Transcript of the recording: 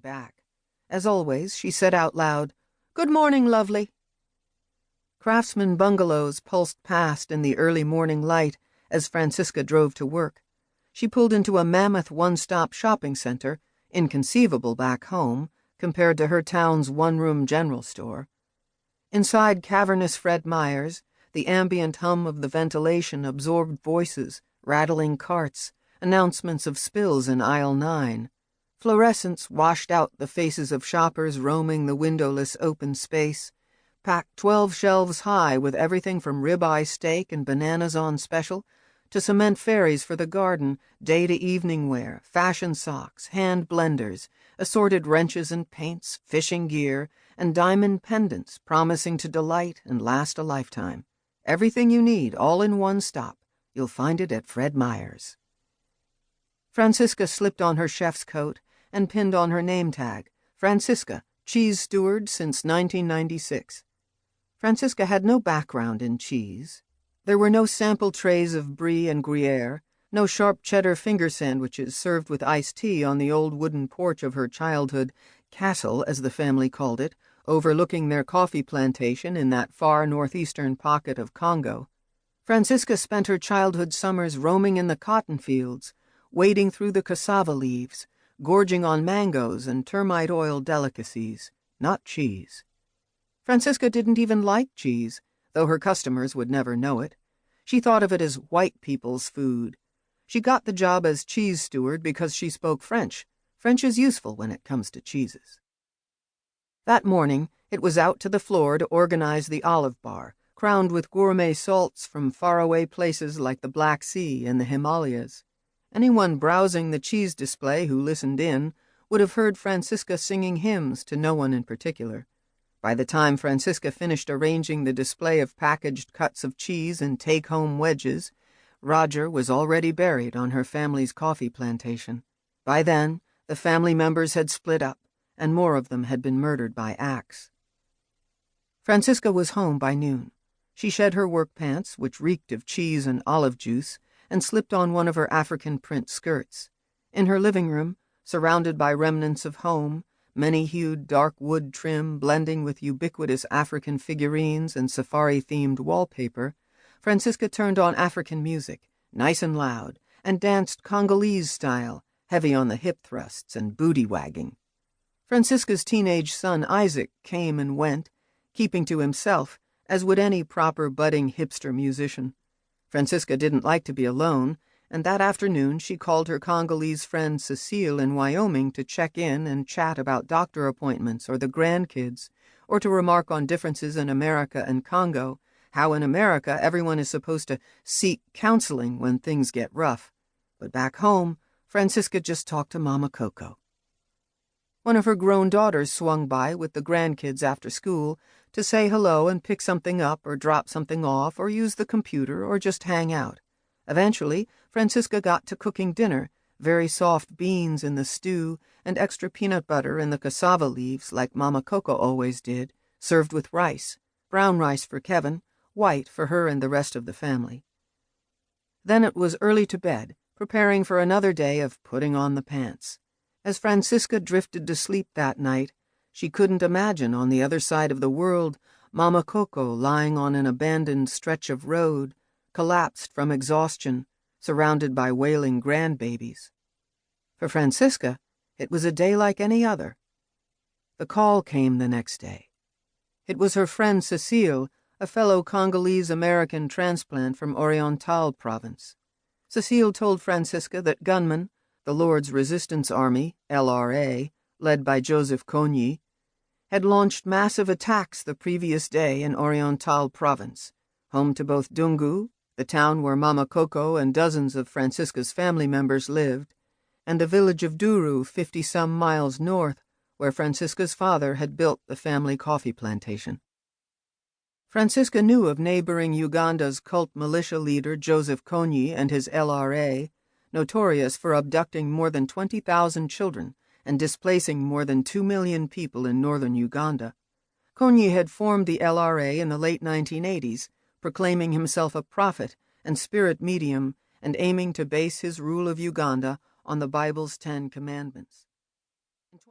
back. As always, she said out loud, "Good morning, lovely." Craftsman bungalows pulsed past in the early morning light as Francisca drove to work. She pulled into a mammoth one-stop shopping center, inconceivable back home, compared to her town's one-room general store. Inside cavernous Fred Meyer's, the ambient hum of the ventilation absorbed voices, rattling carts, announcements of spills in aisle 9. Fluorescence washed out the faces of shoppers roaming the windowless open space, packed 12 shelves high with everything from ribeye steak and bananas on special to cement fairies for the garden, day-to-evening wear, fashion socks, hand blenders, assorted wrenches and paints, fishing gear, and diamond pendants promising to delight and last a lifetime. Everything you need, all in one stop. You'll find it at Fred Meyer's. Francisca slipped on her chef's coat and pinned on her name tag, Francisca, cheese steward since 1996. Francisca had no background in cheese. There were no sample trays of brie and gruyere, no sharp cheddar finger sandwiches served with iced tea on the old wooden porch of her childhood castle, as the family called it, overlooking their coffee plantation in that far northeastern pocket of Congo. Francisca spent her childhood summers roaming in the cotton fields, wading through the cassava leaves, gorging on mangoes and termite oil delicacies, not cheese. Francisca didn't even like cheese, though her customers would never know it. She thought of it as white people's food. She got the job as cheese steward because she spoke French. French is useful when it comes to cheeses. That morning, it was out to the floor to organize the olive bar, crowned with gourmet salts from faraway places like the Black Sea and the Himalayas. Anyone browsing the cheese display who listened in would have heard Francisca singing hymns to no one in particular. By the time Francisca finished arranging the display of packaged cuts of cheese and take-home wedges, Roger was already buried on her family's coffee plantation. By then, the family members had split up, and more of them had been murdered by axe. Francisca was home by noon. She shed her work pants, which reeked of cheese and olive juice, and slipped on one of her African print skirts. In her living room, surrounded by remnants of home, many-hued dark wood trim blending with ubiquitous African figurines and safari-themed wallpaper, Francisca turned on African music, nice and loud, and danced Congolese style, heavy on the hip thrusts and booty wagging. Francisca's teenage son Isaac came and went, keeping to himself, as would any proper budding hipster musician. Francisca didn't like to be alone, and that afternoon she called her Congolese friend Cecile in Wyoming to check in and chat about doctor appointments or the grandkids, or to remark on differences in America and Congo, how in America everyone is supposed to seek counseling when things get rough. But back home, Francisca just talked to Mama Koko. One of her grown daughters swung by with the grandkids after school to say hello and pick something up or drop something off or use the computer or just hang out. Eventually, Francisca got to cooking dinner, very soft beans in the stew and extra peanut butter in the cassava leaves like Mama Koko always did, served with rice, brown rice for Kevin, white for her and the rest of the family. Then it was early to bed, preparing for another day of putting on the pants. As Francisca drifted to sleep that night, she couldn't imagine on the other side of the world Mama Koko lying on an abandoned stretch of road, collapsed from exhaustion, surrounded by wailing grandbabies. For Francisca, it was a day like any other. The call came the next day. It was her friend Cecile, a fellow Congolese-American transplant from Oriental province. Cecile told Francisca that Gunmen, the Lord's Resistance Army, LRA, led by Joseph Kony, had launched massive attacks the previous day in Oriental province, home to both Dungu, the town where Mama Koko and dozens of Francisca's family members lived, and the village of Duru 50-some miles north, where Francisca's father had built the family coffee plantation. Francisca knew of neighboring Uganda's cult militia leader Joseph Kony and his LRA, notorious for abducting more than 20,000 children and displacing more than 2 million people in northern Uganda. Kony had formed the LRA in the late 1980s, proclaiming himself a prophet and spirit medium and aiming to base his rule of Uganda on the Bible's 10 Commandments.